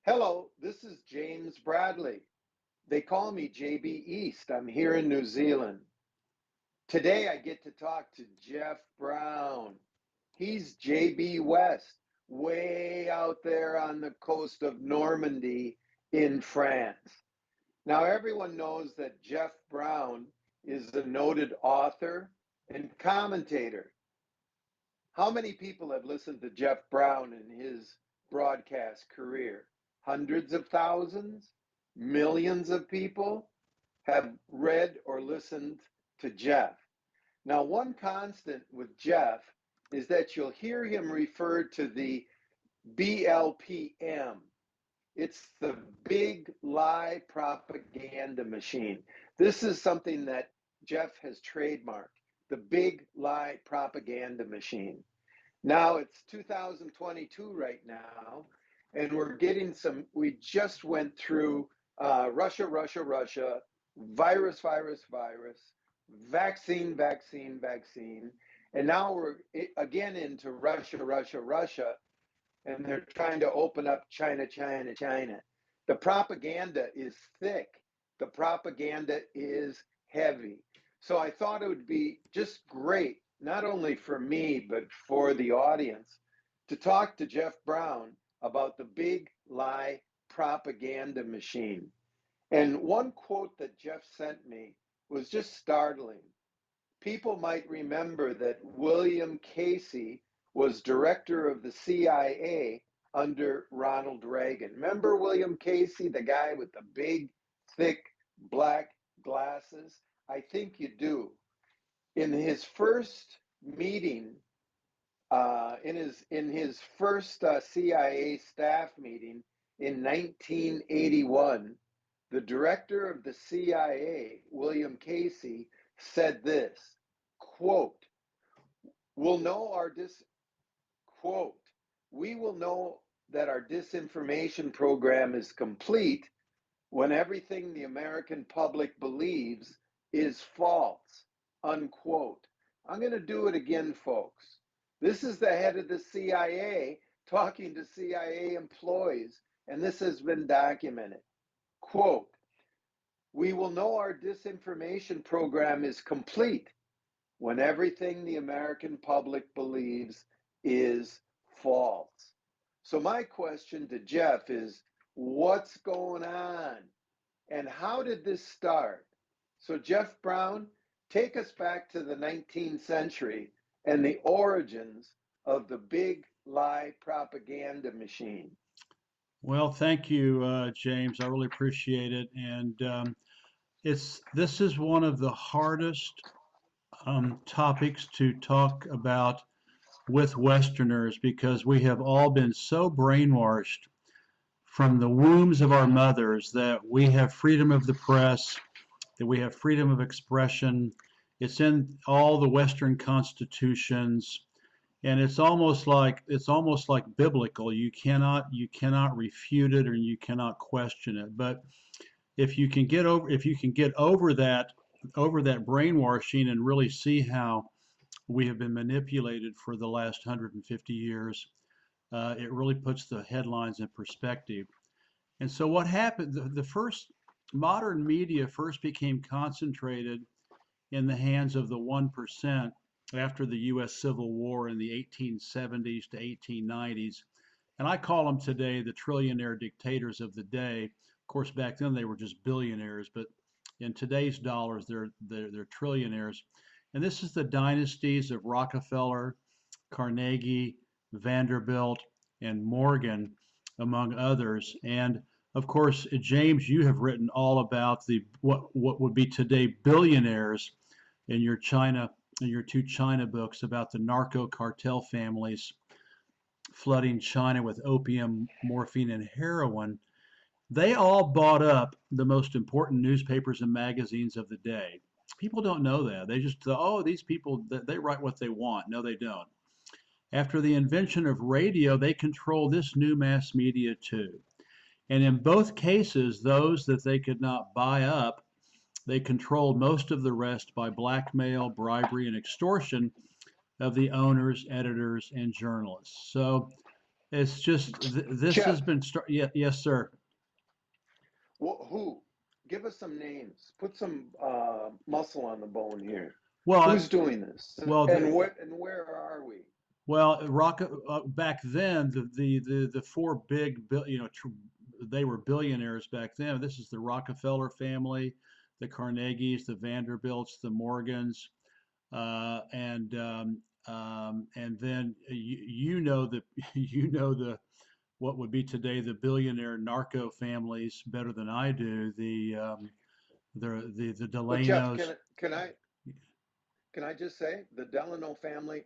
Hello, this is James Bradley. They call me JB East. I'm here in New Zealand. Today I get to talk to Jeff Brown. He's JB West, way out there on the coast of Normandy in France. Now, everyone knows that Jeff Brown is a noted author and commentator. How many people have listened to Jeff Brown in his broadcast career? Hundreds of thousands? Millions of people have read or listened to Jeff. Now, one constant with Jeff is that you'll hear him refer to the BLPM. It's the big lie propaganda machine. This is something that Jeff has trademarked, the big lie propaganda machine. Now it's 2022 right now, and we just went through Russia, virus, vaccine, and now we're again into Russia, and they're trying to open up China. The propaganda is thick. The propaganda is heavy. So I thought it would be just great, not only for me, but for the audience, to talk to Jeff Brown about the big lie propaganda machine. And one quote that Jeff sent me was just startling. People might remember that William Casey was director of the CIA under Ronald Reagan. Remember William Casey, the guy with the big, thick, black glasses? I think you do. In his first meeting, in his first CIA staff meeting in 1981, the director of the CIA, William Casey, said this, quote, we'll know our quote, we will know that our disinformation program is complete when everything the American public believes is false, unquote. I'm going to do it again, folks. This is the head of the CIA talking to CIA employees, and this has been documented. Quote, we will know our disinformation program is complete when everything the American public believes is false. So my question to Jeff is, what's going on? And how did this start? So Jeff Brown, take us back to the 19th century and the origins of the big lie propaganda machine. Well, thank you, James. I really appreciate it. And this is one of the hardest topics to talk about with Westerners because we have all been so brainwashed from the wombs of our mothers that we have freedom of the press, that we have freedom of expression. It's in all the Western constitutions, and it's almost like biblical. You cannot refute it or you cannot question it. But if you can get over that brainwashing and really see how we have been manipulated for the last 150 years, it really puts the headlines in perspective. And so what happened, the first modern media first became concentrated in the hands of the 1% after the US Civil War in the 1870s to 1890s. And I call them today the trillionaire dictators of the day. Of course, back then they were just billionaires, but in today's dollars, they're trillionaires. And this is the dynasties of Rockefeller, Carnegie, Vanderbilt, and Morgan, among others. And of course, James, you have written all about what would be today billionaires in your two China books about the narco cartel families flooding China with opium, morphine, and heroin. They all bought up the most important newspapers and magazines of the day. People don't know that. They just, oh, these people, they write what they want. No, they don't. After the invention of radio, they control this new mass media too. And in both cases, those that they could not buy up, they controlled most of the rest by blackmail, bribery, and extortion of the owners, editors, and journalists. So It's just this has Jeff, been yeah, yes, sir. who? Give us some names. Put some muscle on the bone here. Well, Who's doing this, well, and what, and where are we? rock back then the four big they were billionaires back then. This is the Rockefeller family, the Carnegies, the Vanderbilts, the Morgans, uh, and um, and then you know the you know the what would be today the billionaire narco families better than I do. The But Jeff, Delanos. can I just say the Delano family,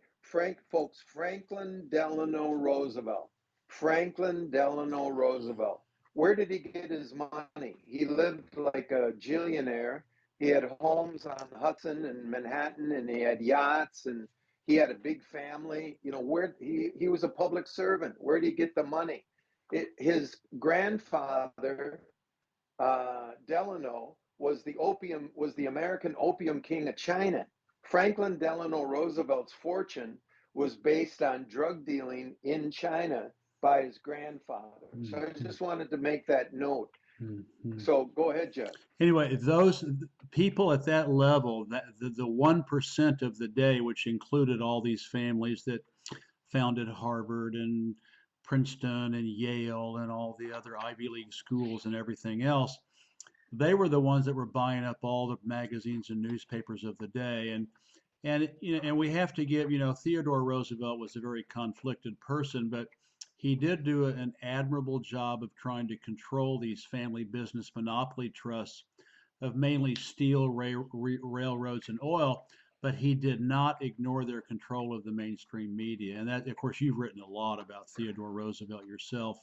Franklin Delano Roosevelt. Franklin Delano Roosevelt. Where did he get his money? He lived like a gillionaire. He had homes on Hudson and Manhattan, and he had yachts, and he had a big family. You know, where he was a public servant. Where did he get the money? His grandfather Delano was the American opium king of China. Franklin Delano Roosevelt's fortune was based on drug dealing in China by his grandfather. So I Mm-hmm. just wanted to make that note. Mm-hmm. So go ahead, Jeff. Anyway, those people at that level, that the 1% of the day, which included all these families that founded Harvard and Princeton and Yale and all the other Ivy League schools and everything else, they were the ones that were buying up all the magazines and newspapers of the day. And we have to give, Theodore Roosevelt was a very conflicted person, but he did do an admirable job of trying to control these family business monopoly trusts of mainly steel, railroads, and oil. But he did not ignore their control of the mainstream media. And that, of course, you've written a lot about Theodore Roosevelt yourself,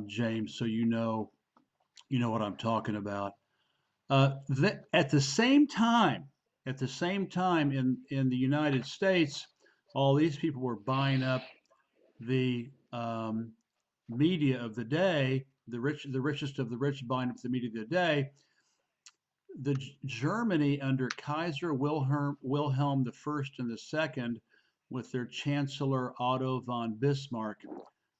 James, so you know what I'm talking about. At the same time, in the United States, all these people were buying up the media of the day, the richest of the rich buying up the media of the day. The Germany under Kaiser Wilhelm the First and the Second, with their Chancellor Otto von Bismarck,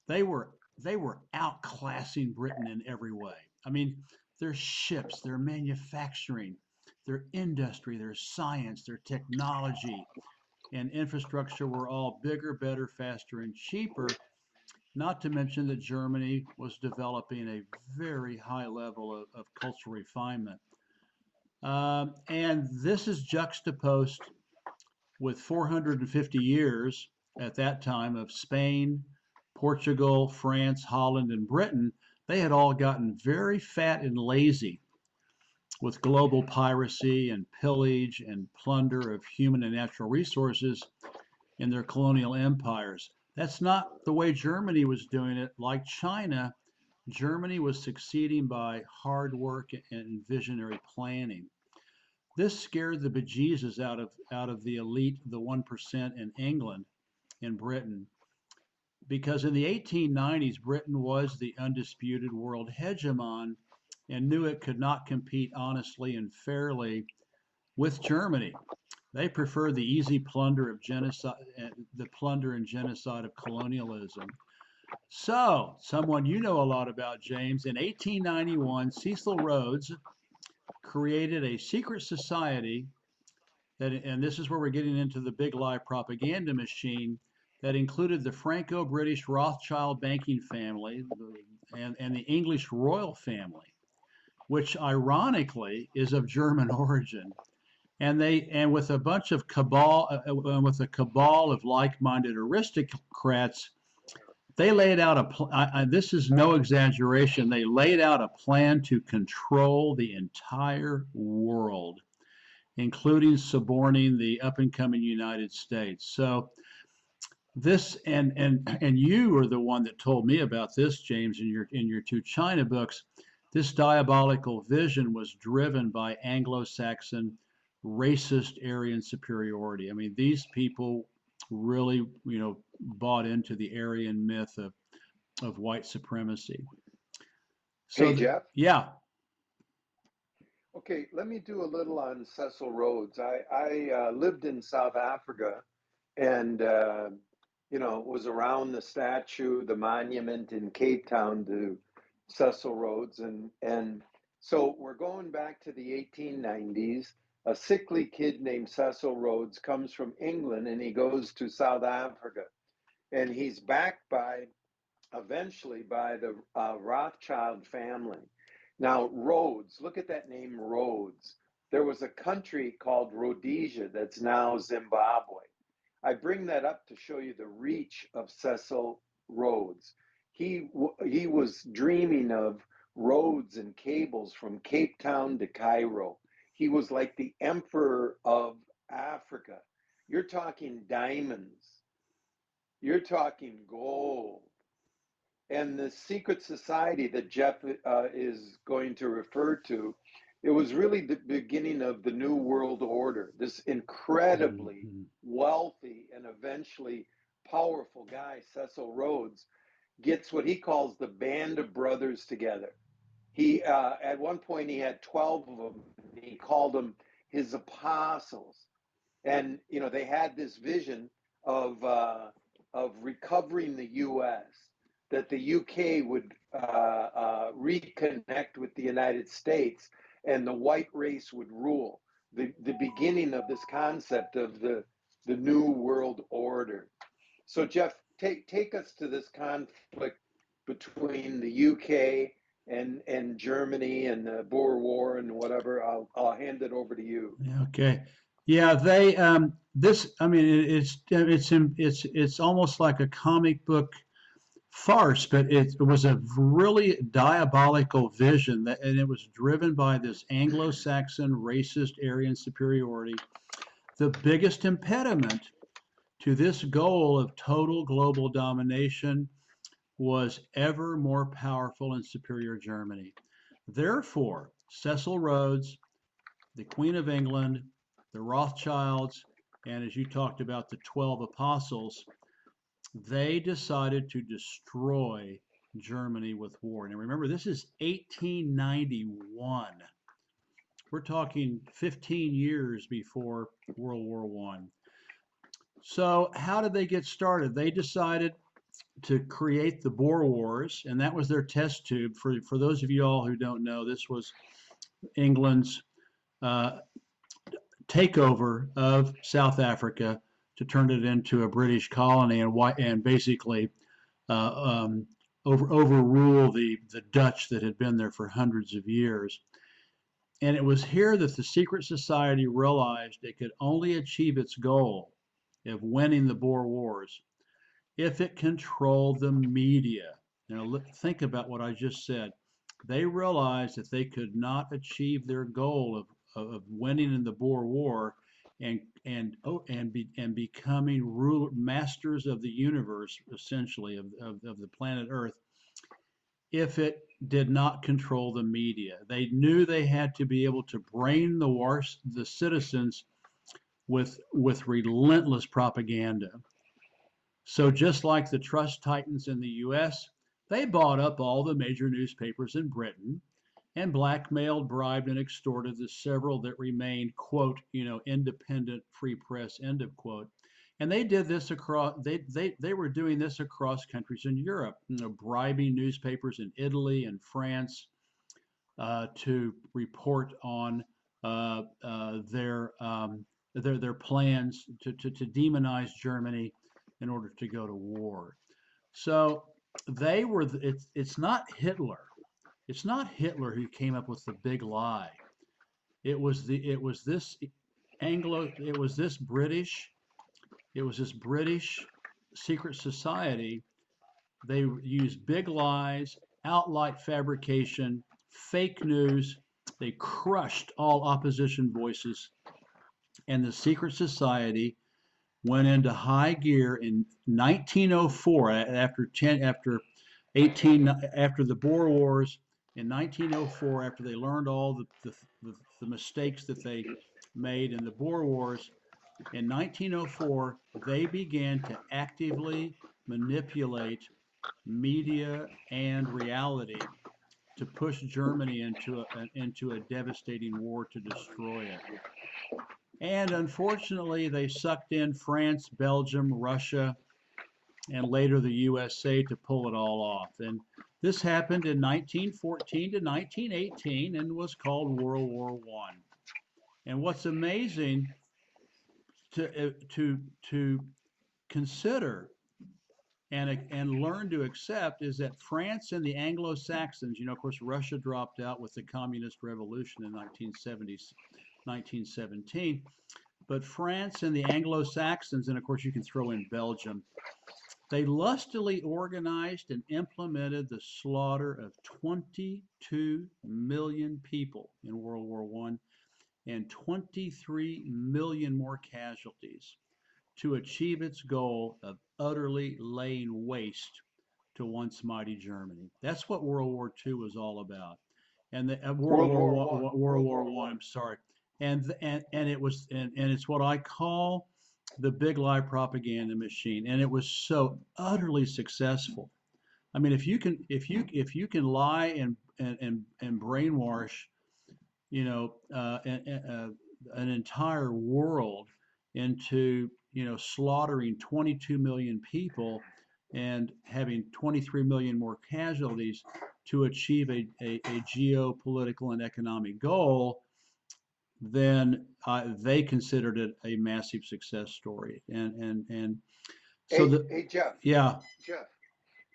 they were they were outclassing Britain in every way. I mean, their ships, their manufacturing, their industry, their science, their technology, and infrastructure were all bigger, better, faster, and cheaper. Not to mention that Germany was developing a very high level of cultural refinement. And this is juxtaposed with 450 years at that time of Spain, Portugal, France, Holland, and Britain. They had all gotten very fat and lazy with global piracy and pillage and plunder of human and natural resources in their colonial empires. That's not the way Germany was doing it. Like China, Germany was succeeding by hard work and visionary planning. This scared the bejesus out of the elite, the 1% in England, in Britain, because in the 1890s, Britain was the undisputed world hegemon and knew it could not compete honestly and fairly with Germany. They preferred the easy plunder of genocide, the plunder and genocide of colonialism. So, someone you know a lot about, James, in 1891, Cecil Rhodes created a secret society that, and this is where we're getting into the big lie propaganda machine, that included the Franco-British Rothschild banking family and the English royal family, which ironically is of German origin. And with a bunch of with a cabal of like-minded aristocrats, they laid out this is no exaggeration, they laid out a plan to control the entire world, including suborning the up and coming United States. So this and you are the one that told me about this, James, in your two China books. This diabolical vision was driven by Anglo-Saxon racist Aryan superiority. I mean, these people really, bought into the Aryan myth of white supremacy. Hey, So, Jeff. yeah, Okay, let me do a little on Cecil Rhodes. I lived in South Africa, and was around the statue, the monument in Cape Town to Cecil Rhodes. And so we're going back to the 1890s. A sickly kid named Cecil Rhodes comes from England and he goes to South Africa. And he's backed by, eventually, by the Rothschild family. Now, Rhodes, look at that name, Rhodes. There was a country called Rhodesia that's now Zimbabwe. I bring that up to show you the reach of Cecil Rhodes. He was dreaming of roads and cables from Cape Town to Cairo. He was like the emperor of Africa. You're talking diamonds. You're talking gold. And the secret society that Jeff is going to refer to, it was really the beginning of the New World Order. This incredibly Mm-hmm. wealthy and eventually powerful guy, Cecil Rhodes, gets what he calls the band of brothers together. He at one point he had 12 of them. He called them his apostles, and they had this vision of recovering the U.S., that the U.K. would reconnect with the United States, and the white race would rule. The beginning of this concept of the new world order. So Jeff, take us to this conflict between the UK and Germany and the Boer War and whatever. I'll hand it over to you. Okay. Yeah, they this I mean it's almost like a comic book farce, but it was a really diabolical vision and it was driven by this Anglo-Saxon racist Aryan superiority. The biggest impediment to this goal of total global domination was ever more powerful and superior Germany. Therefore, Cecil Rhodes, the Queen of England, the Rothschilds, and as you talked about, the 12 apostles, they decided to destroy Germany with war. Now remember, this is 1891. We're talking 15 years before World War One. So how did they get started? They decided to create the Boer Wars, and that was their test tube. For those of you all who don't know, this was England's uh, takeover of South Africa to turn it into a British colony and basically uh, um, overrule the Dutch that had been there for hundreds of years. And it was here that the secret society realized it could only achieve its goal of winning the Boer Wars if it controlled the media. Now, think about what I just said. They realized that they could not achieve their goal of winning in the Boer War and becoming masters of the universe, essentially of the planet Earth, if it did not control the media. They knew they had to be able to brain the citizens with relentless propaganda. So just like the trust titans in the US, they bought up all the major newspapers in Britain and blackmailed, bribed, and extorted the several that remained, quote, independent free press, end of quote. And they did this across, they were doing this across countries in Europe, bribing newspapers in Italy and France to report on their plans to demonize Germany in order to go to war. So they were. It's not Hitler. It's not Hitler who came up with the big lie. It was this Anglo. It was this British. It was this British secret society. They used big lies, outright fabrication, fake news. They crushed all opposition voices, and the secret society went into high gear in 1904 after 18 after the Boer Wars in 1904 after they learned all the mistakes that they made in the Boer Wars. In 1904 they began to actively manipulate media and reality to push Germany into a devastating war to destroy it. And unfortunately, they sucked in France, Belgium, Russia, and later the USA to pull it all off. And this happened in 1914 to 1918 and was called World War One. And what's amazing to consider and learn to accept is that France and the Anglo-Saxons, of course, Russia dropped out with the Communist Revolution in 1970s, 1917, but France and the Anglo-Saxons, and of course, you can throw in Belgium, they lustily organized and implemented the slaughter of 22 million people in World War One and 23 million more casualties to achieve its goal of utterly laying waste to once mighty Germany. That's what World War II was all about, and the World War One. World World War War One. One. I'm sorry, and it was and it's what I call the big lie propaganda machine, and it was so utterly successful. I mean, if you can lie and brainwash, you know, an entire world into, slaughtering 22 million people and having 23 million more casualties to achieve a geopolitical and economic goal, then they considered it a massive success story. And so Hey, Jeff. yeah, Jeff.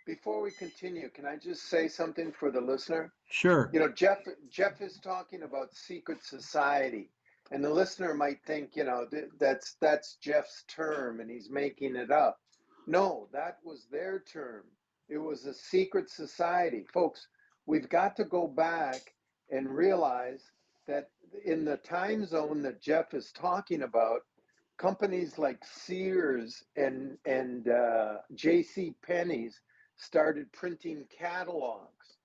Before we continue, can I just say something for the listener? sure. Jeff is talking about secret society, and the listener might think, that's Jeff's term and he's making it up. No, that was their term. It was a secret society. Folks, we've got to go back and realize that in the time zone that Jeff is talking about, companies like Sears and J.C. Penney's started printing catalogs,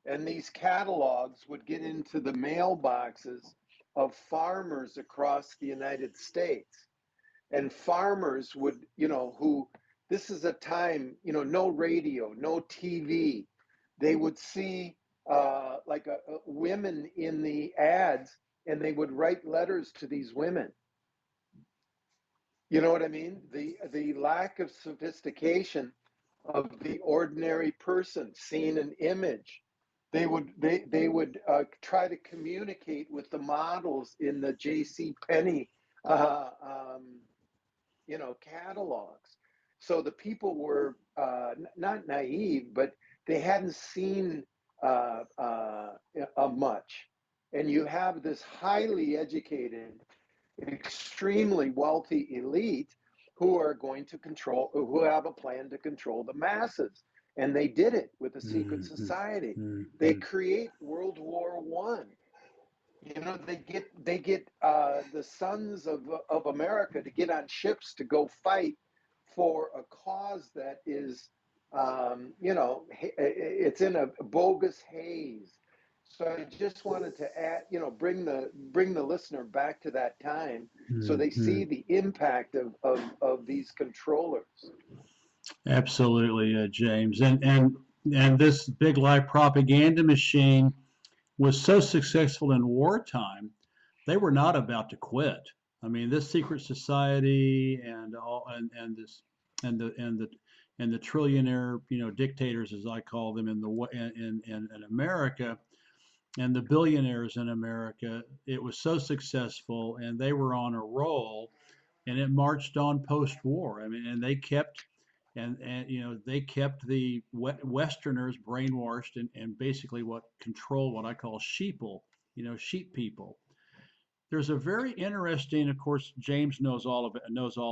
and these catalogs would get into the mailboxes of farmers across the United States. And farmers would, who this is a time, no radio, no TV. They would see like women in the ads, and they would write letters to these women. You know what I mean? The lack of sophistication of the ordinary person seeing an image. They would try to communicate with the models in the J.C. Penney uh, um, catalogs. So the people were not naive, but they hadn't seen much. And you have this highly educated, extremely wealthy elite who are going to control, who have a plan to control the masses. And they did it with a secret Mm-hmm. society. They Mm-hmm. create World War One. They get the sons of America to get on ships to go fight for a cause that is, it's in a bogus haze. So I just wanted to add, bring the listener back to that time, so they Mm-hmm. see the impact of these controllers. Absolutely, James. And this big lie propaganda machine was so successful in wartime, they were not about to quit. I mean, this secret society and all and this and the trillionaire, dictators, as I call them, in America, and the billionaires in America, it was so successful, and they were on a roll, and it marched on post-war. I mean, and they kept the Westerners brainwashed and basically what control what I call sheeple, sheep people. There's a very interesting, of course, James knows all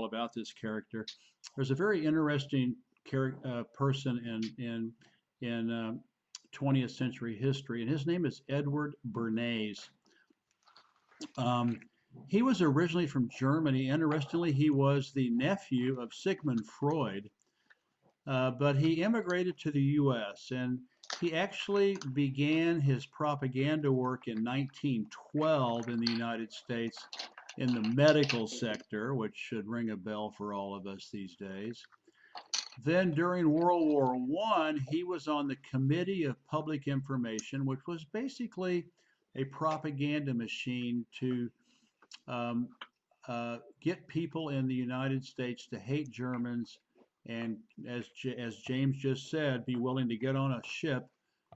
about this character. There's a very interesting person in 20th century history, and his name is Edward Bernays. Um, he was originally from Germany. Interestingly, he was the nephew of Sigmund Freud, but he immigrated to the U.S. and he actually began his propaganda work in 1912 in the United States in the medical sector, which should ring a bell for all of us these days. Then during World War I, he was on the Committee of Public Information, which was basically a propaganda machine to um, get people in the United States to hate Germans and as James just said, be willing to get on a ship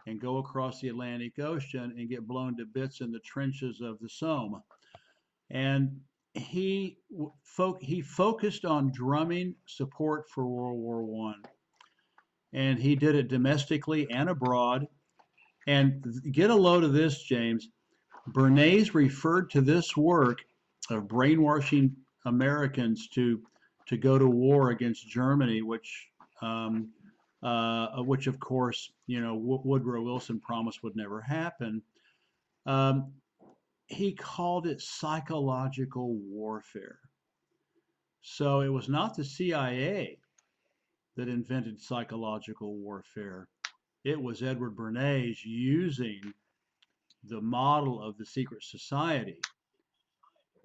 and go across the Atlantic Ocean and get blown to bits in the trenches of the Somme. And he focused on drumming support for World War One, and he did it domestically and abroad. And get a load of this, James. Bernays referred to this work of brainwashing Americans to go to war against Germany, which of course Woodrow Wilson promised would never happen. Um, he called it psychological warfare. So it was not the CIA that invented psychological warfare. It was Edward Bernays using the model of the secret society.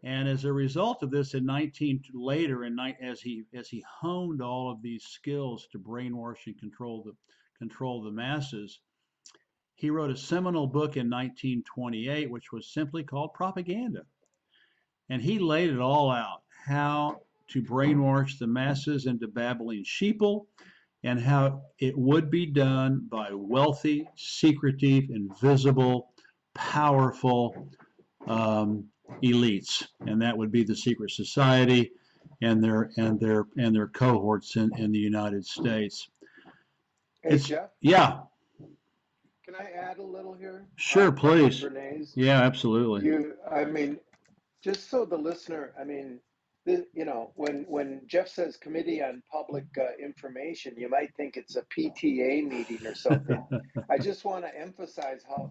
And as a result of this, in 19 later, as he honed all of these skills to brainwash and control the masses, he wrote a seminal book in 1928, which was simply called Propaganda. And he laid it all out, how to brainwash the masses into babbling sheeple, and how it would be done by wealthy, secretive, invisible, powerful elites, and that would be the secret society and their cohorts in the United States. Hey, It's Jeff, yeah, can I add a little here sure, on Edward please. Bernays? Yeah, absolutely. I mean, just so the listener, I mean, when Jeff says Committee on Public Information, you might think it's a PTA meeting or something. I just want to emphasize how,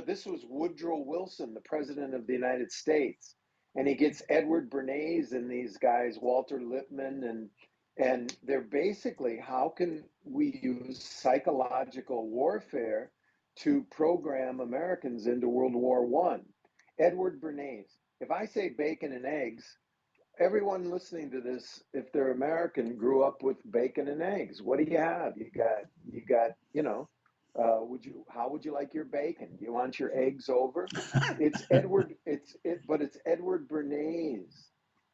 this was Woodrow Wilson, the President of the United States, and he gets Edward Bernays and these guys, Walter Lippmann, and they're basically, how can we use psychological warfare to program Americans into World War One? Edward Bernays. If I say bacon and eggs, everyone listening to this, if they're American, grew up with bacon and eggs. What do you have? How would you like your bacon? Do you want your eggs over? It's Edward Bernays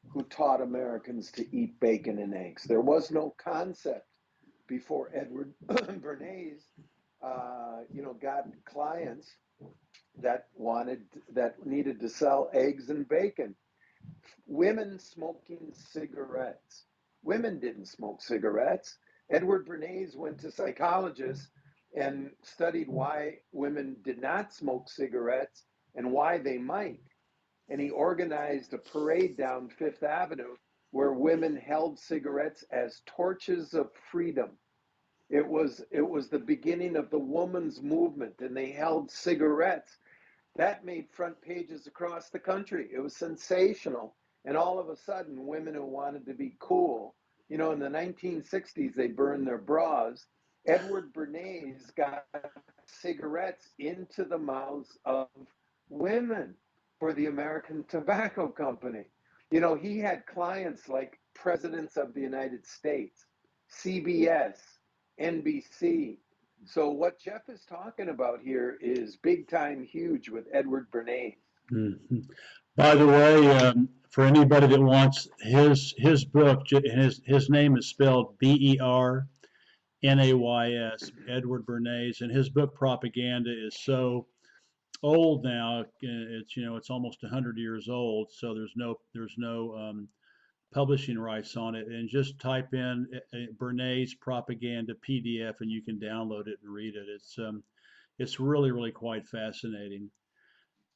who taught Americans to eat bacon and eggs. There was no concept before Edward Bernays, got clients that needed to sell eggs and bacon. Women smoking cigarettes. Women didn't smoke cigarettes. Edward Bernays went to psychologists and studied why women did not smoke cigarettes and why they might. And he organized a parade down Fifth Avenue where women held cigarettes as torches of freedom. It was the beginning of the woman's movement, and they held cigarettes that made front pages across the country. It was sensational. And all of a sudden, women who wanted to be cool, in the 1960s, they burned their bras. Edward Bernays got cigarettes into the mouths of women for the American Tobacco Company. He had clients like presidents of the United States, CBS, NBC. So what Jeff is talking about here is big time huge with Edward Bernays. Mhm. By the way, for anybody that wants his book, his name is spelled Bernays, Edward Bernays, and his book Propaganda is so old now. It's almost 100 years old, so there's no publishing rights on it. And just type in Bernays Propaganda PDF, and you can download it and read it. It's really quite fascinating.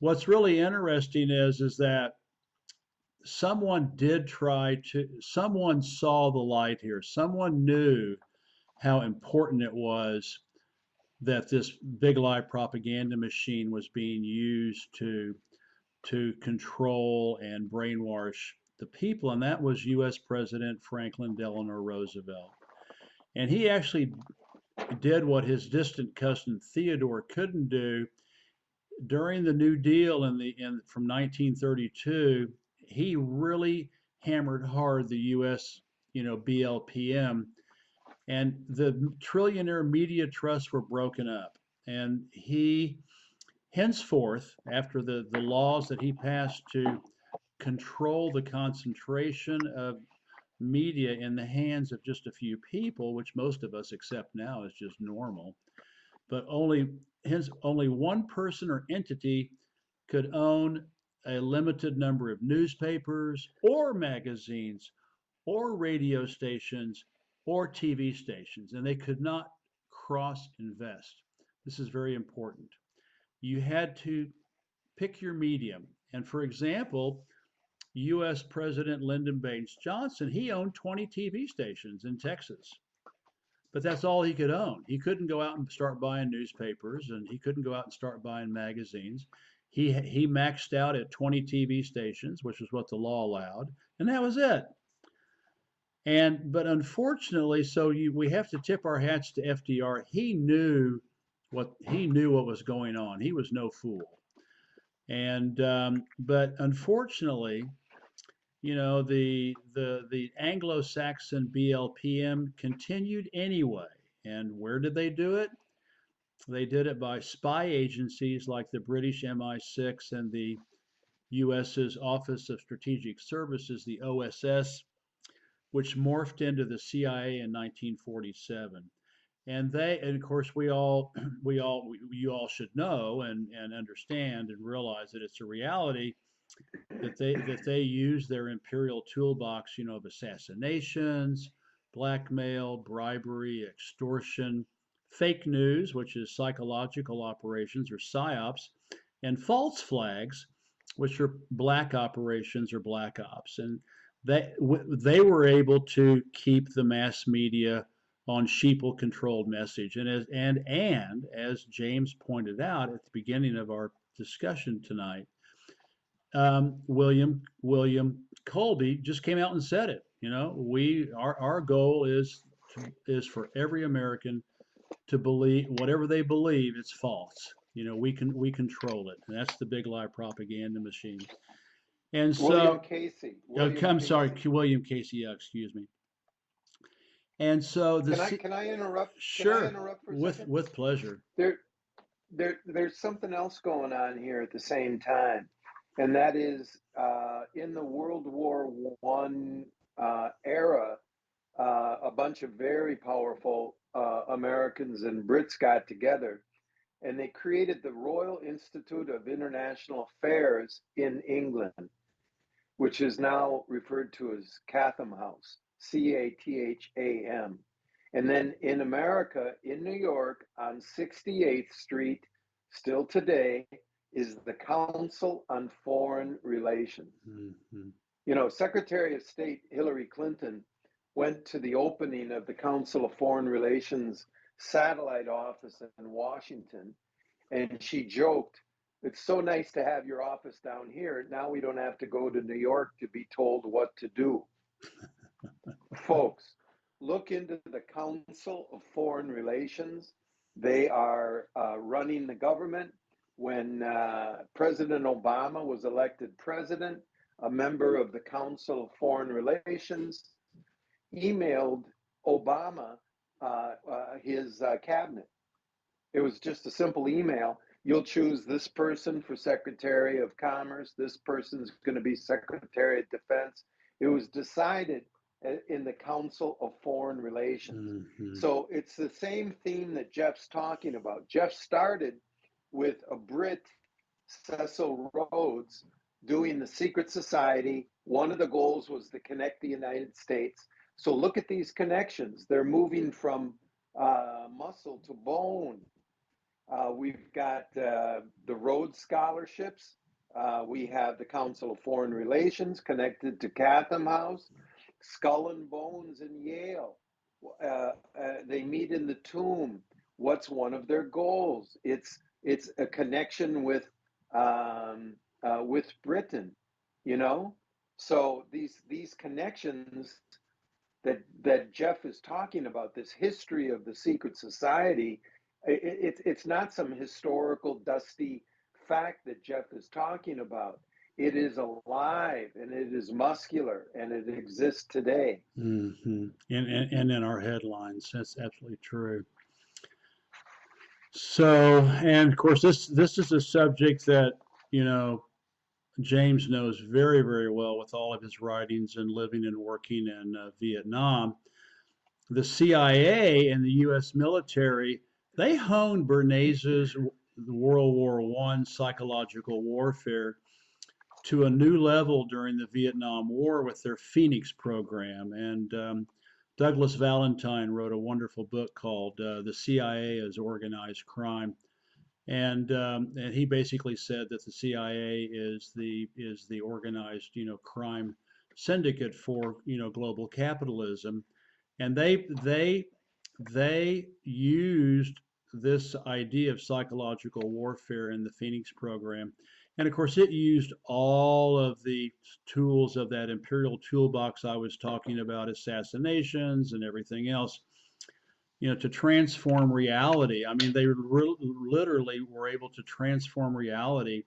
What's really interesting is that someone saw the light here. Someone knew how important it was that this big lie propaganda machine was being used to control and brainwash the people, and that was U.S. President Franklin Delano Roosevelt. And he actually did what his distant cousin Theodore couldn't do during the New Deal from 1932. He really hammered hard the U.S. BLPM, and the trillionaire media trusts were broken up. And he henceforth, after the laws that he passed to control the concentration media in the hands of just a few people, which most of us accept now as just normal, but only one person or entity could own a limited number of newspapers or magazines or radio stations or TV stations, and they could not cross invest. This is very important. You had to pick your medium. And for example, US President Lyndon Baines Johnson, he owned 20 TV stations in Texas, but that's all he could own. He couldn't go out and start buying newspapers, and he couldn't go out and start buying magazines. He maxed out at 20 TV stations, which is what the law allowed, and that was it. But unfortunately, we have to tip our hats to FDR. He knew what was going on. He was no fool. But unfortunately, the Anglo-Saxon BLPM continued anyway. And where did they do it? They did it by spy agencies like the British MI6 and the US's Office of Strategic Services, the OSS, which morphed into the CIA in 1947. And of course, you all should know and understand and realize that it's a reality that they use their imperial toolbox, of assassinations, blackmail, bribery, extortion, fake news, which is psychological operations or psyops, and false flags, which are black operations or black ops. And they were able to keep the mass media on sheeple controlled message. And as James pointed out at the beginning of our discussion tonight, William Colby just came out and said it. Our goal is for every American to believe whatever they believe it's false. We control it, and that's the big lie propaganda machine. And William so, Casey. I'm sorry, William Casey. Excuse me. And so Can I interrupt? Can I sure, interrupt for a with second? with pleasure. There's something else going on here at the same time, and that is in the World War One era, a bunch of very powerful Americans and Brits got together, and they created the Royal Institute of International Affairs in England, which is now referred to as Chatham House, Chatham. And then in America, in New York, on 68th Street, still today, is the Council on Foreign Relations. Mm-hmm. Secretary of State Hillary Clinton went to the opening of the Council of Foreign Relations satellite office in Washington, and she joked, "It's so nice to have your office down here. Now we don't have to go to New York to be told what to do." Folks, look into the Council of Foreign Relations. They are running the government. When President Obama was elected president, a member of the Council of Foreign Relations emailed Obama his cabinet. It was just a simple email. You'll choose this person for Secretary of Commerce. This person's going to be Secretary of Defense. It was decided in the Council of Foreign Relations. Mm-hmm. So it's the same theme that Jeff's talking about. Jeff started with a Brit, Cecil Rhodes, doing the secret society. One of the goals was to connect the United States. So look at these connections. They're moving from muscle to bone. We've got the Rhodes Scholarships. We have the Council of Foreign Relations connected to Chatham House. Skull and Bones in Yale. They meet in the tomb. What's one of their goals? It's a connection with Britain, So these connections that Jeff is talking about, this history of the secret society, it's not some historical dusty fact that Jeff is talking about. It is alive and it is muscular and it exists today. Mm-hmm. And in our headlines, that's absolutely true. So, and of course, this is a subject that James knows very, very well with all of his writings and living and working in Vietnam. The CIA and the U.S. military, they honed Bernays' World War I psychological warfare to a new level during the Vietnam War with their Phoenix program. And Douglas Valentine wrote a wonderful book called "The CIA as Organized Crime," and he basically said that the CIA is the organized crime syndicate for global capitalism, and they used this idea of psychological warfare in the Phoenix program. And of course, it used all of the tools of that imperial toolbox I was talking about, assassinations and everything else, to transform reality. I mean, they literally were able to transform reality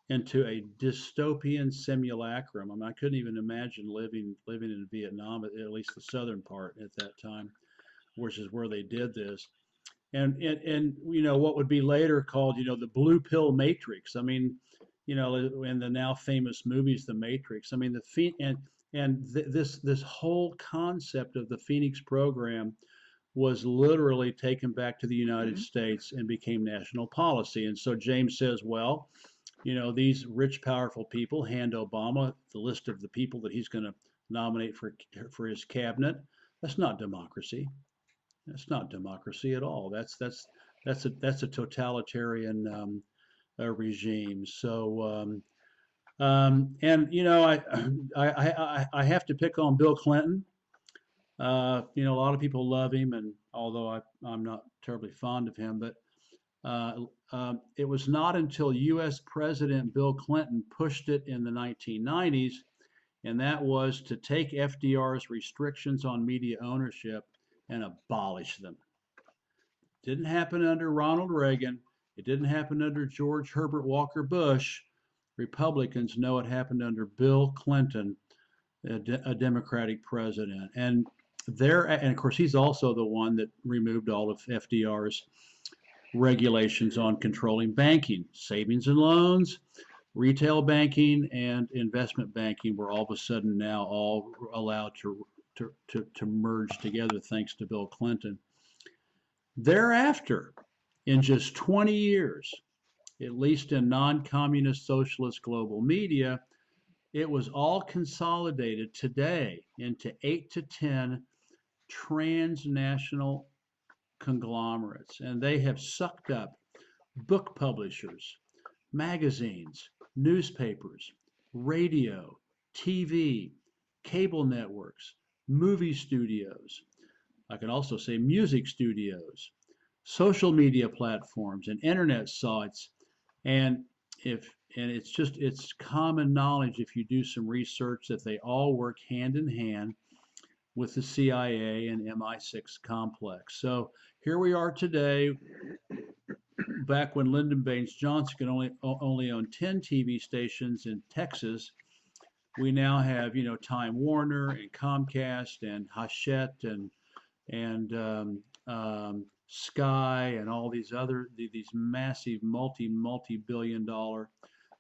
into a dystopian simulacrum. I mean, I couldn't even imagine living in Vietnam, at least the southern part at that time, which is where they did this. And what would be later called the blue pill matrix. I mean, in the now famous movies The Matrix. I mean, this whole concept of the Phoenix program was literally taken back to the United States and became national policy. And so James says, well, these rich, powerful people hand Obama the list of the people that he's going to nominate for his cabinet. That's not democracy. That's not democracy at all. That's a totalitarian regime. So and I have to pick on Bill Clinton. A lot of people love him, and although I'm not terribly fond of him, but it was not until U.S. President Bill Clinton pushed it in the 1990s, and that was to take FDR's restrictions on media ownership and abolish them. Didn't happen under Ronald Reagan. It didn't happen under George Herbert Walker Bush. Republicans know it happened under Bill Clinton, a Democratic president. And of course, he's also the one that removed all of FDR's regulations on controlling banking, savings and loans, retail banking, and investment banking were all of a sudden now all allowed to merge together thanks to Bill Clinton. Thereafter, in just 20 years, at least in non-communist socialist global media, it was all consolidated today into 8 to 10 transnational conglomerates, and they have sucked up book publishers, magazines, newspapers, radio, TV, cable networks, movie studios. I can also say music studios, social media platforms, and internet sites. And it's common knowledge if you do some research that they all work hand in hand with the CIA and MI6 complex. So here we are today, back when Lyndon Baines Johnson could only own 10 TV stations in Texas. We now have Time Warner and Comcast and Hachette and Sky and all these massive multi-billion dollar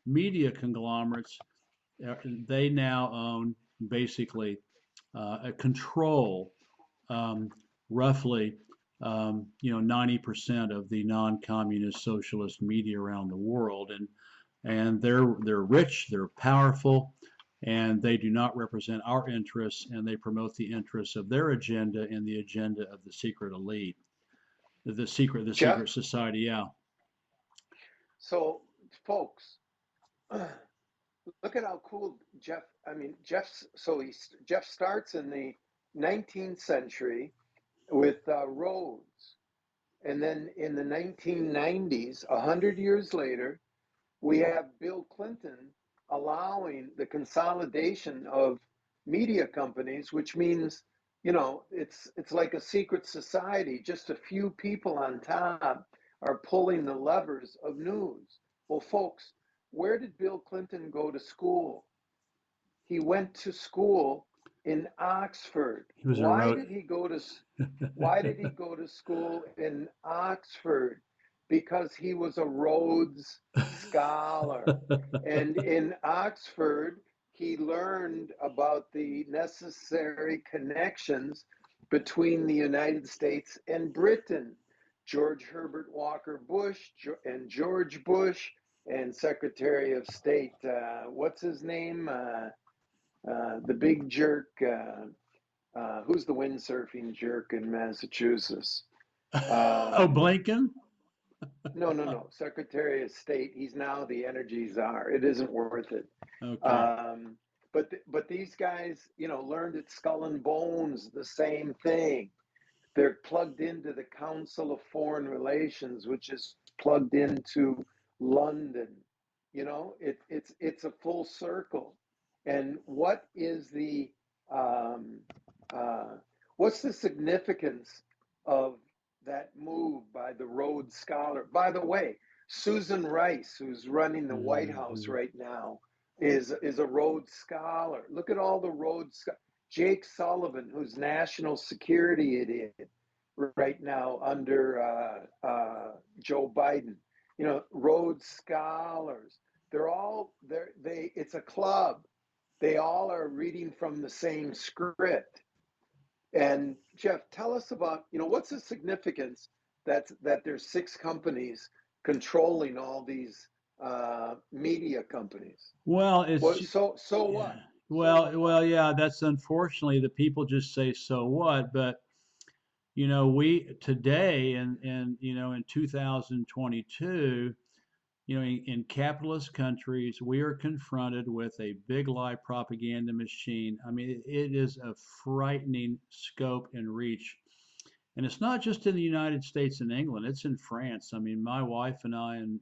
media conglomerates. They now own basically a control roughly 90% of the non-communist socialist media around the world, and they're rich, they're powerful, and they do not represent our interests, and they promote the interests of their agenda and the agenda of the secret elite, the secret Jeff. society. Yeah. So, folks, look at how cool Jeff. I mean, Jeff starts in the 19th century with roads, and then in the 1990s, 100 years later, we have Bill Clinton allowing the consolidation of media companies, which means it's like a secret society. Just a few people on top are pulling the levers of news. Well, folks, where did Bill Clinton go to school? He went to school in Oxford. He was a road. Why did he go to school in Oxford? Because he was a Rhodes scholar. And in Oxford, he learned about the necessary connections between the United States and Britain. George Herbert Walker Bush and George Bush and Secretary of State, what's his name? The big jerk. Who's the windsurfing jerk in Massachusetts? Oh, Um, Blinken. no, no, no. Secretary of State. He's now the energy czar. It isn't worth it. Okay. Um, but these guys, learned at Skull and Bones the same thing. They're plugged into the Council of Foreign Relations, which is plugged into London. It's a full circle. And um, uh, what's the significance of that move by the Rhodes Scholar? By the way, Susan Rice, who's running the White House Mhm. right now, is a Rhodes Scholar. Look at all the Rhodes. Jake Sullivan, who's national security idiot right now under Joe Biden. Rhodes Scholars. They're all there. It's a club. They all are reading from the same script. And Jeff, tell us about, what's the significance that there's six companies controlling all these media companies? Well, it's Well, so yeah. what? So Well, what? yeah. That's unfortunately the people just say so what, but we today and in 2022, in capitalist countries, we are confronted with a big lie propaganda machine. I mean, it is a frightening scope and reach. And it's not just in the United States and England, it's in France. I mean, my wife and I, and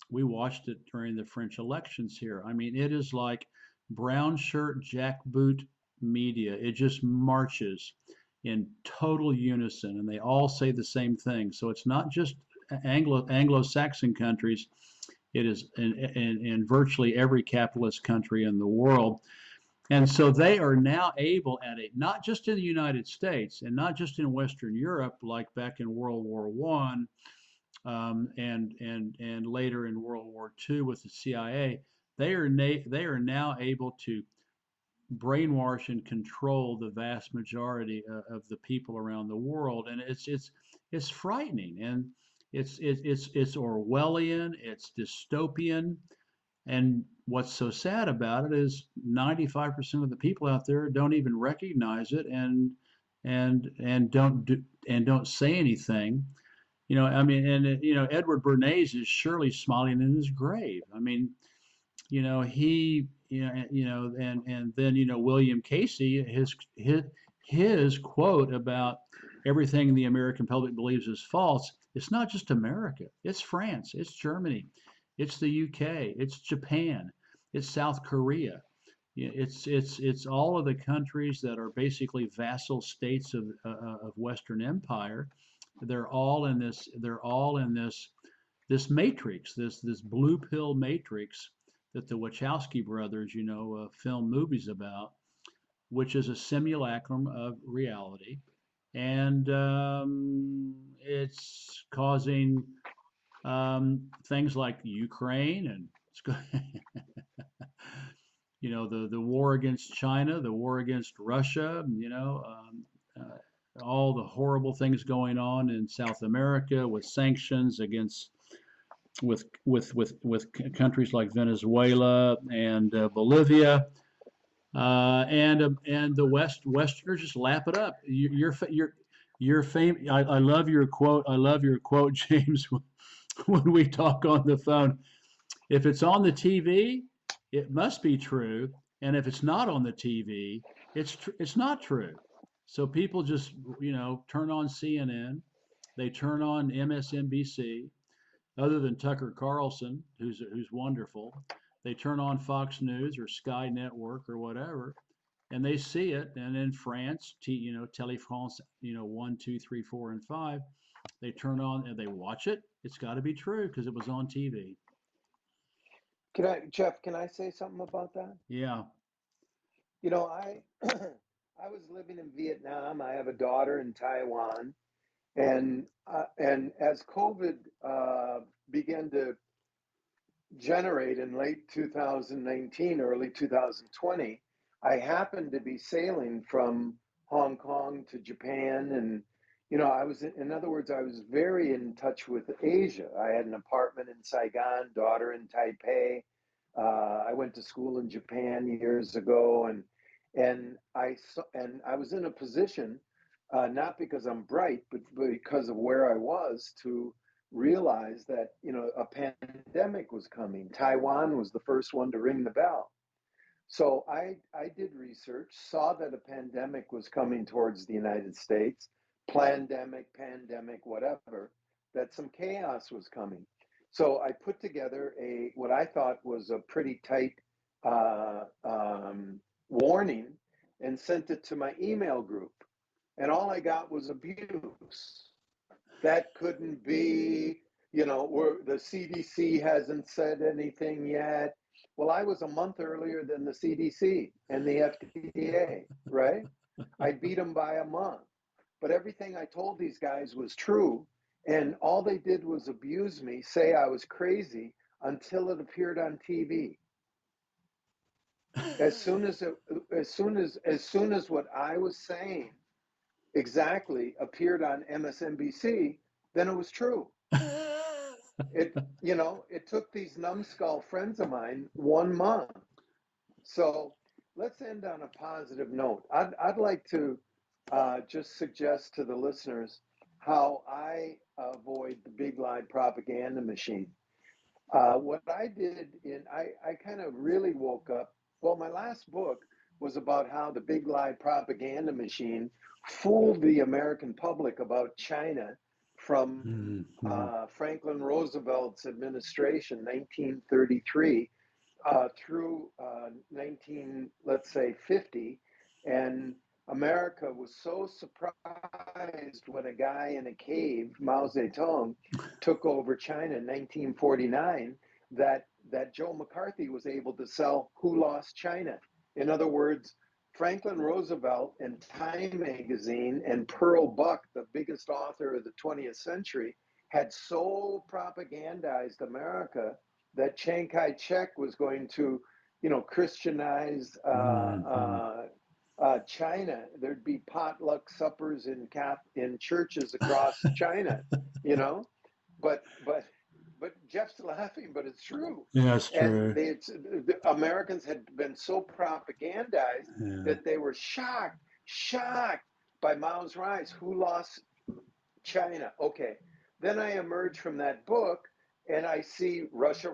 we watched it during the French elections here. I mean, it is like brown shirt, jackboot media. It just marches in total unison, and they all say the same thing. So it's not just Anglo-Saxon countries. It is in virtually every capitalist country in the world. And so they are now able not just in the United States and not just in Western Europe, like back in World War One, and later in World War II with the CIA, they are now able to brainwash and control the vast majority of the people around the world, and it's frightening, and it's Orwellian, it's dystopian, and what's so sad about it is 95% of the people out there don't even recognize it, and don't say anything. I mean, and Edward Bernays is surely smiling in his grave. I mean, he, and then William Casey, his quote about everything the American public believes is false. It's not just America. It's France. It's Germany. It's the UK. It's Japan. It's South Korea. It's all of the countries that are basically vassal states of Western Empire. They're all in this. They're all in this matrix, this blue pill matrix that the Wachowski brothers, film movies about, which is a simulacrum of reality, and it's causing things like Ukraine and the war against China, the war against Russia, all the horrible things going on in South America with sanctions against with countries like Venezuela and Bolivia, and the Westerners just lap it up. You're famous. I love your quote. I love your quote, James. When we talk on the phone, if it's on the TV, it must be true, and if it's not on the TV, it's not true. So people just turn on CNN, they turn on MSNBC, other than Tucker Carlson, who's wonderful. They turn on Fox News or Sky Network or whatever, and they see it. And in France, Telefrance, 1, 2, 3, 4, and 5, they turn on and they watch it. It's got to be true because it was on TV. Jeff, can I say something about that? Yeah. I I was living in Vietnam. I have a daughter in Taiwan, and as COVID began to generate in late 2019, early 2020, I happened to be sailing from Hong Kong to Japan. And, I was, in other words, I was very in touch with Asia. I had an apartment in Saigon, daughter in Taipei. I went to school in Japan years ago, and I was in a position, not because I'm bright, but because of where I was, to realize that a pandemic was coming. Taiwan was the first one to ring the bell. So I did research, saw that a pandemic was coming towards the United States, pandemic, whatever, that some chaos was coming. So I put together a what I thought was a pretty tight warning and sent it to my email group. And all I got was abuse. That couldn't be, where the CDC hasn't said anything yet. Well, I was a month earlier than the CDC and the FDA, right? I beat them by a month. But everything I told these guys was true. And all they did was abuse me, say I was crazy until it appeared on TV. As soon as it, as soon as what I was saying exactly appeared on MSNBC, then it was true. It took these numbskull friends of mine 1 month. So let's end on a positive note. I'd like to just suggest to the listeners how I avoid the big lie propaganda machine. What I did I kind of really woke up. Well, my last book was about how the big lie propaganda machine fooled the American public about China from Franklin Roosevelt's administration, 1933, through 19, let's say 50. And America was so surprised when a guy in a cave, Mao Zedong, took over China in 1949 that Joe McCarthy was able to sell Who Lost China. In other words, Franklin Roosevelt and Time magazine and Pearl Buck, the biggest author of the 20th century, had so propagandized America that Chiang Kai-shek was going to, Christianize China. There'd be potluck suppers in churches across China, you know. But Jeff's laughing, but it's true. Yeah, it's And true. the Americans had been so propagandized Yeah. that they were shocked by Mao's rise. Who lost China? Okay. Then I emerge from that book and I see Russia,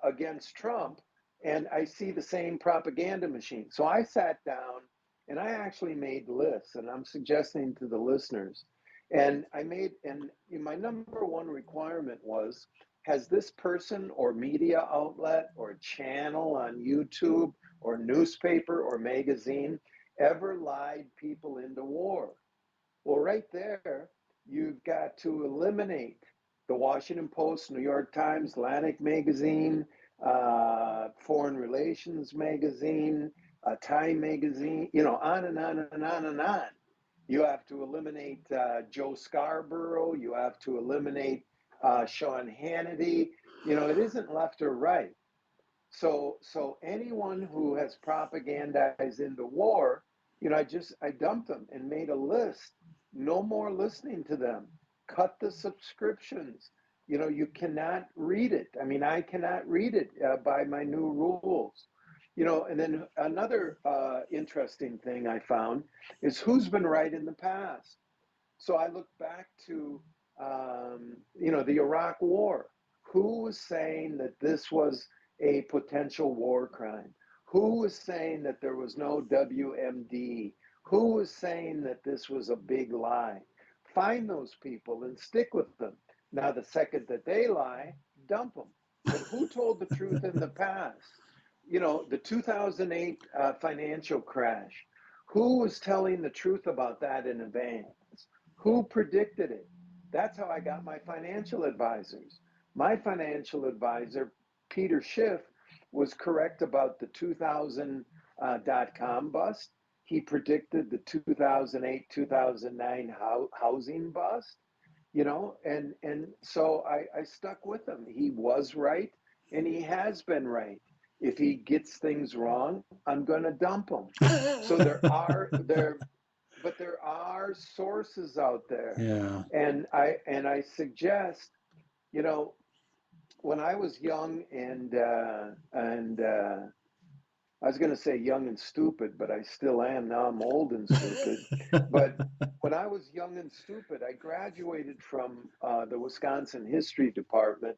against Trump, and I see the same propaganda machine. So I sat down and I actually made lists, and I'm suggesting to the listeners. And my number one requirement was, has this person or media outlet or channel on YouTube or newspaper or magazine ever lied people into war? Well, right there, you've got to eliminate the Washington Post, New York Times, Atlantic Magazine, Foreign Relations Magazine, Time Magazine, on and on and on and on. You have to eliminate Joe Scarborough. You have to eliminate Sean Hannity. It isn't left or right. So anyone who has propagandized into war, I dumped them and made a list. No more listening to them. Cut the subscriptions. You cannot read it. I mean, I cannot read it by my new rules. And then another interesting thing I found is who's been right in the past. So I look back to, the Iraq War. Who was saying that this was a potential war crime? Who was saying that there was no WMD? Who was saying that this was a big lie? Find those people and stick with them. Now, the second that they lie, dump them. But who told the truth in the past? The 2008 financial crash. Who was telling the truth about that in advance? Who predicted it? That's how I got my financial advisors. My financial advisor, Peter Schiff, was correct about the 2000 .com bust. He predicted the 2008 2009 housing bust. and so I stuck with him. He was right, and he has been right. If he gets things wrong, I'm going to dump him. So there are sources out there, Yeah. and I suggest, you know, when I was young and I was going to say young and stupid, but I still am. Now I'm old and stupid. But when I was young and stupid, I graduated from the Wisconsin History Department,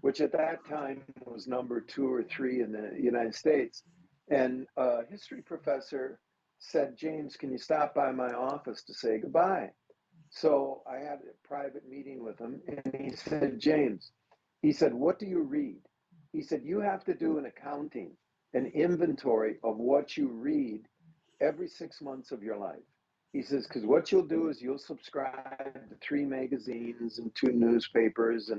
which at that time was number 2 or 3 in the United States. And a history professor said, James, can you stop by my office to say goodbye? So I had a private meeting with him, and he said, James, he said, what do you read? He said, you have to do an accounting, an inventory of what you read every 6 months of your life. He says, because what you'll do is you'll subscribe to 3 magazines and 2 newspapers,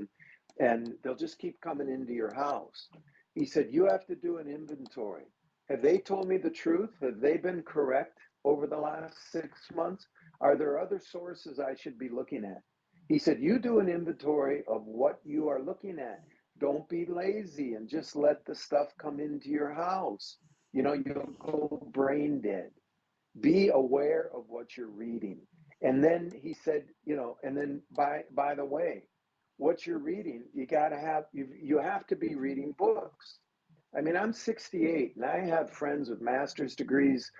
and they'll just keep coming into your house. He said, you have to do an inventory. Have they told me the truth? Have they been correct over the last 6 months? Are there other sources I should be looking at? He said, you do an inventory of what you are looking at. Don't be lazy and just let the stuff come into your house. You'll go brain dead. Be aware of what you're reading. And then he said, and then by the way, what you're reading, you have to be reading books. I mean, I'm 68 and I have friends with master's degrees,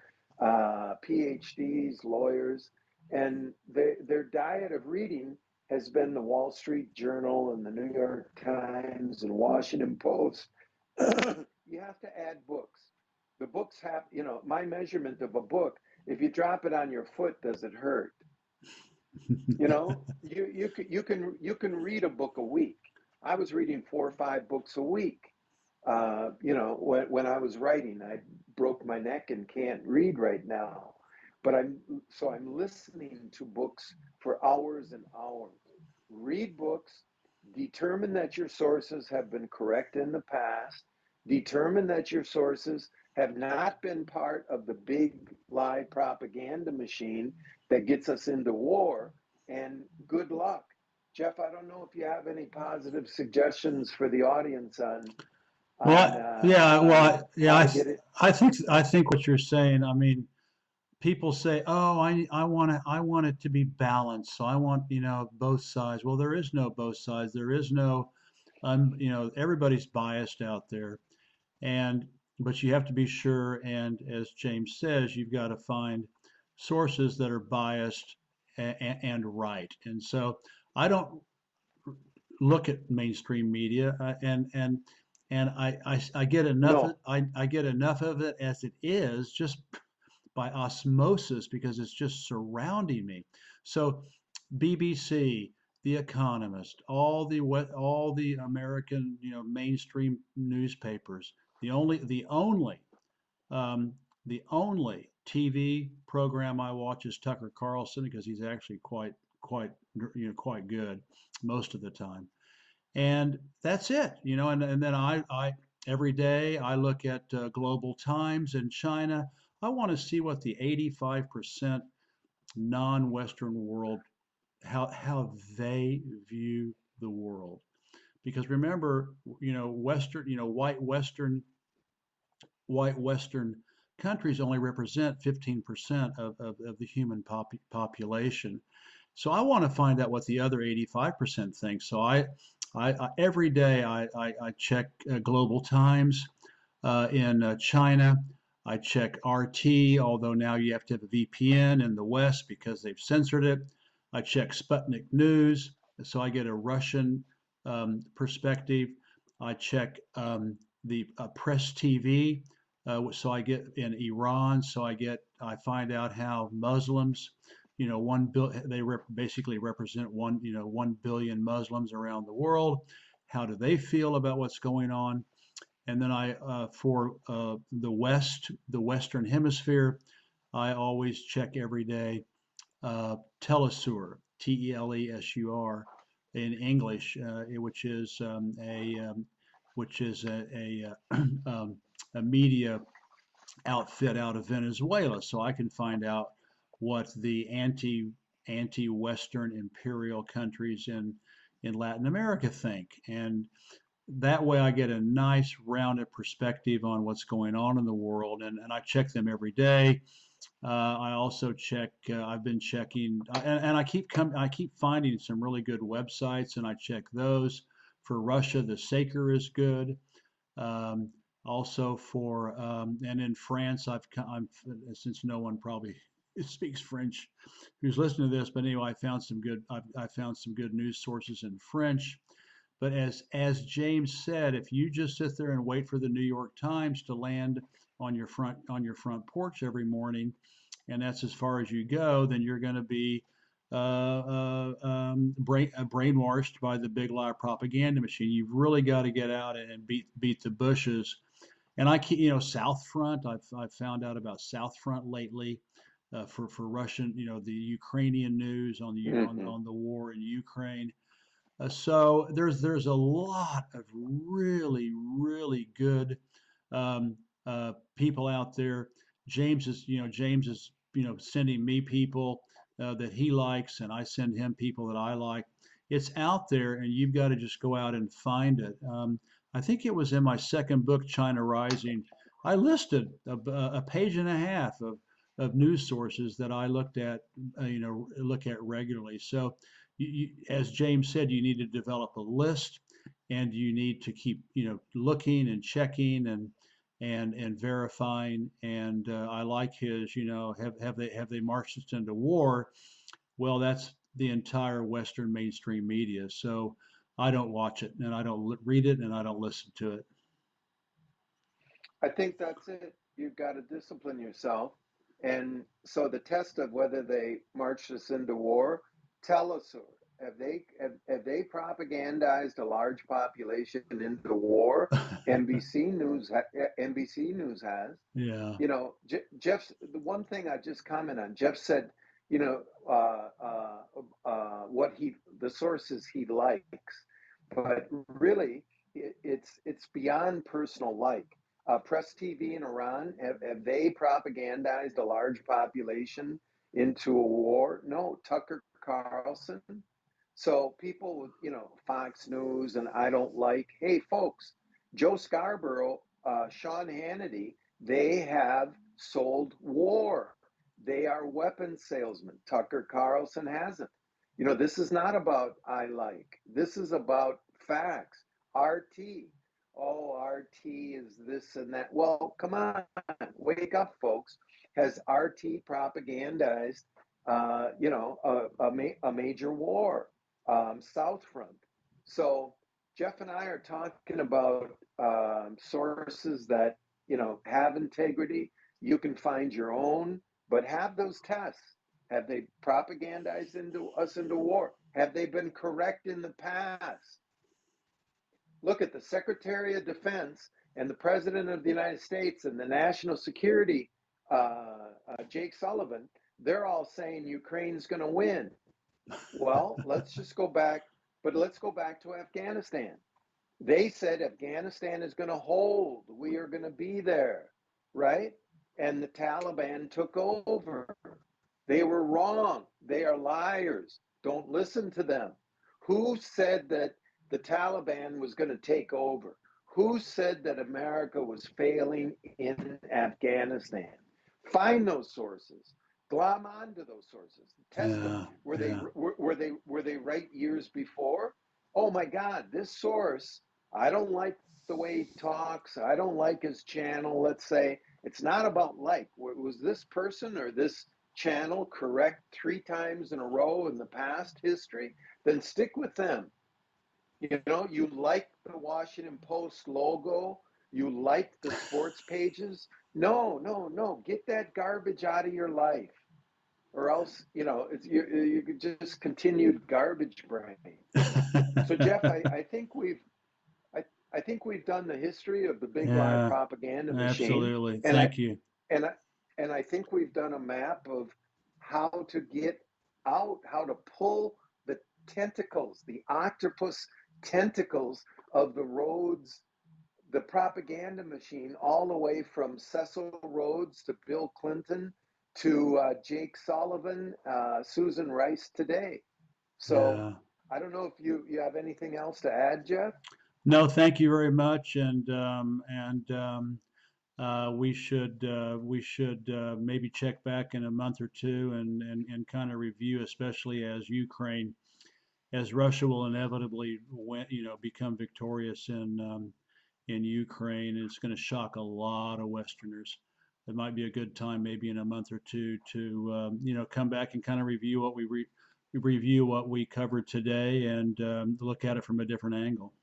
PhDs, lawyers, and their diet of reading has been the Wall Street Journal and the New York Times and Washington Post. You have to add books. The books have, my measurement of a book, if you drop it on your foot, does it hurt? You can read a book a week. I was reading 4 or 5 books a week. When I was writing, I broke my neck and can't read right now. But I'm listening to books for hours and hours. Read books, determine that your sources have been correct in the past, determine that your sources have not been part of the big lie propaganda machine that gets us into war, and good luck. Jeff, I don't know if you have any positive suggestions for the audience on on Well, uh, yeah, on well, yeah, how to get it. I think what you're saying. I mean, people say, "Oh, I want it to be balanced. So I want, both sides." Well, there is no both sides. There is no, everybody's biased out there, and but you have to be sure. And as James says, you've got to find sources that are biased and right. And so I don't look at mainstream media, and I get enough No, I get enough of it as it is, just by osmosis, because it's just surrounding me. So BBC, The Economist, all the American, mainstream newspapers. Um, the only TV program I watch is Tucker Carlson, because he's actually quite quite good most of the time. And that's it, and then I every day I look at global times in China. I want to see what the 85% non-Western world, how they view the world. Because remember, Western, white Western countries only represent 15% of the human population. So I want to find out what the other 85% think. So I every day I check Global Times in China. I check RT, although now you have to have a VPN in the West because they've censored it. I check Sputnik News, so I get a Russian perspective. I check the Press TV, so I get in Iran, so I find out how Muslims, they basically represent 1 billion Muslims around the world. How do they feel about what's going on? And then for the Western Hemisphere, I always check every day Telesur, Telesur, in English, which is a media outfit out of Venezuela, so I can find out what the anti-Western imperial countries in Latin America think. And that way I get a nice rounded perspective on what's going on in the world, and I check them every day. I also check. I've been checking, and I keep finding some really good websites, and I check those. For Russia, the Saker is good. Um, Also and in France, since no one probably speaks French who's listening to this, but anyway, I found some good news sources in French. But as James said, if you just sit there and wait for the New York Times to land on your front porch every morning, and that's as far as you go, then you're going to be brainwashed by the big lie propaganda machine. You've really got to get out and beat the bushes. And I keep, South Front. I've found out about South Front lately for Russian, the Ukrainian news Mm-hmm. on the war in Ukraine. So there's a lot of really good um, people out there. James is sending me people that he likes, and I send him people that I like. It's out there, and you've got to just go out and find it. I think it was in my second book, China Rising. I listed a page and a half of news sources that I look at regularly. So as James said, you need to develop a list, and you need to keep, looking and checking and verifying. And I like his, have they marched us into war? Well, that's the entire Western mainstream media. So I don't watch it, and I don't read it, and I don't listen to it. I think that's it. You've got to discipline yourself. And so the test of whether they marched us into war, tell us, have they propagandized a large population into war? NBC News has. Yeah. Jeff's the one thing I just comment on. Jeff said, you know, what the sources he likes, but really, it's beyond personal like. Press TV in Iran, have they propagandized a large population into a war? No, Tucker Carlson. So people with, Fox News and I don't like, hey, folks, Joe Scarborough, Sean Hannity, they have sold war. They are weapons salesmen. Tucker Carlson hasn't. This is not about I like. This is about facts. RT. Oh, RT is this and that. Well, come on, wake up, folks. Has RT propagandized, a major war, South Front? So Jeff and I are talking about sources that have integrity. You can find your own, but have those tests. Have they propagandized into war? Have they been correct in the past? Look at the Secretary of Defense and the President of the United States and the National Security, Jake Sullivan. They're all saying Ukraine's going to win. Well, let's go back to Afghanistan. They said Afghanistan is going to hold. We are going to be there, right? And the Taliban took over. They were wrong. They are liars. Don't listen to them. Who said that the Taliban was going to take over? Who said that America was failing in Afghanistan? Find those sources. Glom onto those sources. Test them. Yeah. Were they Yeah. right years before? Oh my God, this source, I don't like the way he talks. I don't like his channel. Let's say it's not about like. Was this person or this channel correct 3 times in a row in the past history? Then stick with them. You like the Washington Post logo, you like the sports pages. No, no, no. Get that garbage out of your life, or else you could just continued garbage brain. So Jeff, I, I think we've done the history of the big lie Yeah. propaganda machine, Absolutely. and I Thank you. and I and I think we've done a map of how to get out, how to pull the tentacles, the octopus tentacles of the roads, the propaganda machine, all the way from Cecil Rhodes to Bill Clinton to Jake Sullivan, Susan Rice today. So Yeah. I don't know if you have anything else to add, Jeff. No, thank you very much, we should maybe check back in a month or two and kind of review, especially as Russia will inevitably become victorious in Ukraine. It's going to shock a lot of Westerners. It might be a good time, maybe in a month or two, to come back and kind of review what we covered today and look at it from a different angle.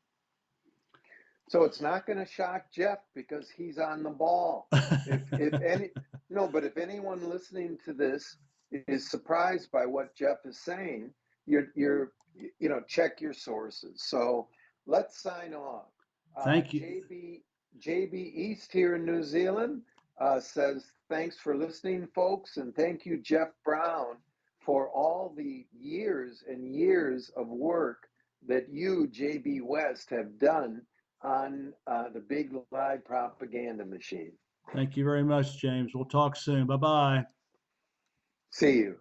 So it's not going to shock Jeff because he's on the ball. If any no, but if anyone listening to this is surprised by what Jeff is saying, you're check your sources. So let's sign off. Thank you. JB East here in New Zealand says thanks for listening, folks, and thank you, Jeff Brown, for all the years and years of work that you, JB West, have done on the big lie propaganda machine. Thank you very much, James. We'll talk soon. Bye bye. See you.